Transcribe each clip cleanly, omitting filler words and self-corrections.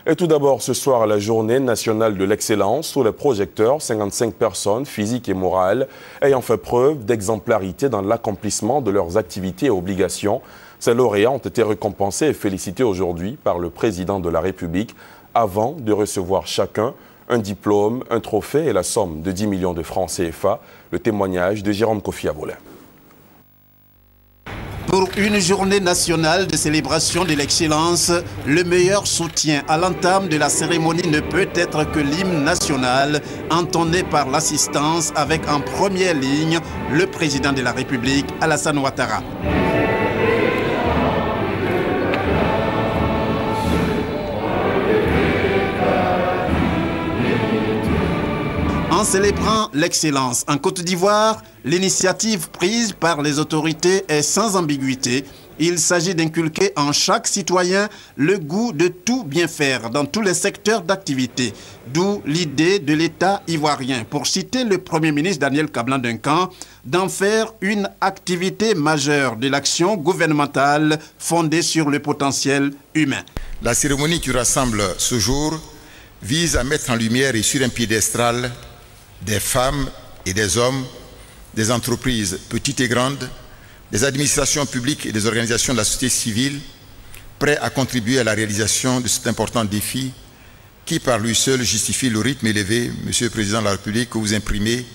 Et tout d'abord, ce soir, la journée nationale de l'excellence sous les projecteurs, 55 personnes, physiques et morales, ayant fait preuve d'exemplarité dans l'accomplissement de leurs activités et obligations. Ces lauréats ont été récompensés et félicités aujourd'hui par le président de la République avant de recevoir chacun un diplôme, un trophée et la somme de 10 millions de francs CFA. Le témoignage de Jérôme Kofi Abolin. Pour une journée nationale de célébration de l'excellence, le meilleur soutien à l'entame de la cérémonie ne peut être que l'hymne national, entonné par l'assistance avec en première ligne le président de la République, Alassane Ouattara. En célébrant l'excellence en Côte d'Ivoire, l'initiative prise par les autorités est sans ambiguïté. Il s'agit d'inculquer en chaque citoyen le goût de tout bien faire dans tous les secteurs d'activité. D'où l'idée de l'État ivoirien, pour citer le Premier ministre Daniel Kablan-Duncan, d'en faire une activité majeure de l'action gouvernementale fondée sur le potentiel humain. La cérémonie qui rassemble ce jour vise à mettre en lumière et sur un piédestal des femmes et des hommes, des entreprises petites et grandes, des administrations publiques et des organisations de la société civile, prêts à contribuer à la réalisation de cet important défi qui, par lui seul, justifie le rythme élevé, Monsieur le Président de la République, que vous imprimez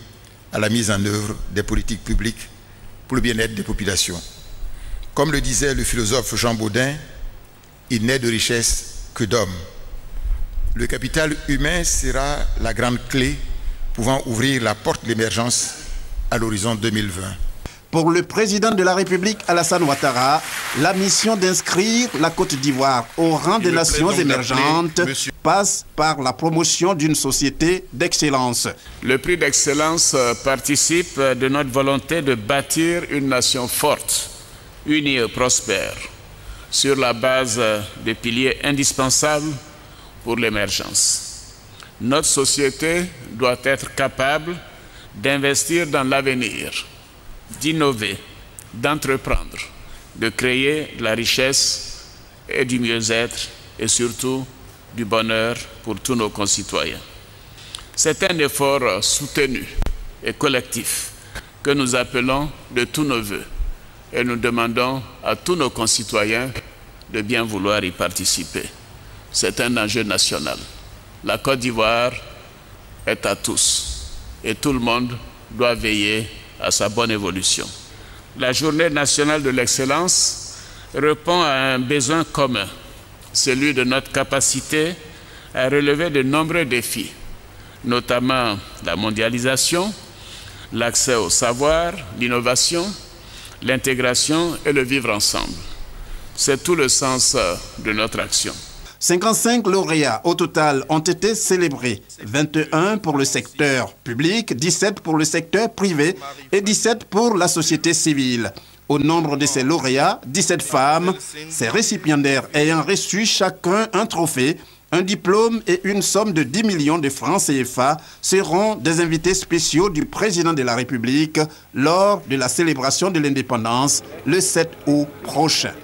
à la mise en œuvre des politiques publiques pour le bien-être des populations. Comme le disait le philosophe Jean Baudin, il n'est de richesse que d'hommes. Le capital humain sera la grande clé pouvant ouvrir la porte de l'émergence à l'horizon 2020. Pour le président de la République, Alassane Ouattara, la mission d'inscrire la Côte d'Ivoire au rang des nations émergentes passe par la promotion d'une société d'excellence. Le prix d'excellence participe de notre volonté de bâtir une nation forte, unie et prospère, sur la base des piliers indispensables pour l'émergence. Notre société doit être capable d'investir dans l'avenir, d'innover, d'entreprendre, de créer de la richesse et du mieux-être et surtout du bonheur pour tous nos concitoyens. C'est un effort soutenu et collectif que nous appelons de tous nos vœux et nous demandons à tous nos concitoyens de bien vouloir y participer. C'est un enjeu national. La Côte d'Ivoire est à tous et tout le monde doit veiller à sa bonne évolution. La Journée nationale de l'excellence répond à un besoin commun, celui de notre capacité à relever de nombreux défis, notamment la mondialisation, l'accès au savoir, l'innovation, l'intégration et le vivre ensemble. C'est tout le sens de notre action. 55 lauréats au total ont été célébrés, 21 pour le secteur public, 17 pour le secteur privé et 17 pour la société civile. Au nombre de ces lauréats, 17 femmes, ces récipiendaires ayant reçu chacun un trophée, un diplôme et une somme de 10 millions de francs CFA seront des invités spéciaux du président de la République lors de la célébration de l'indépendance le 7 août prochain.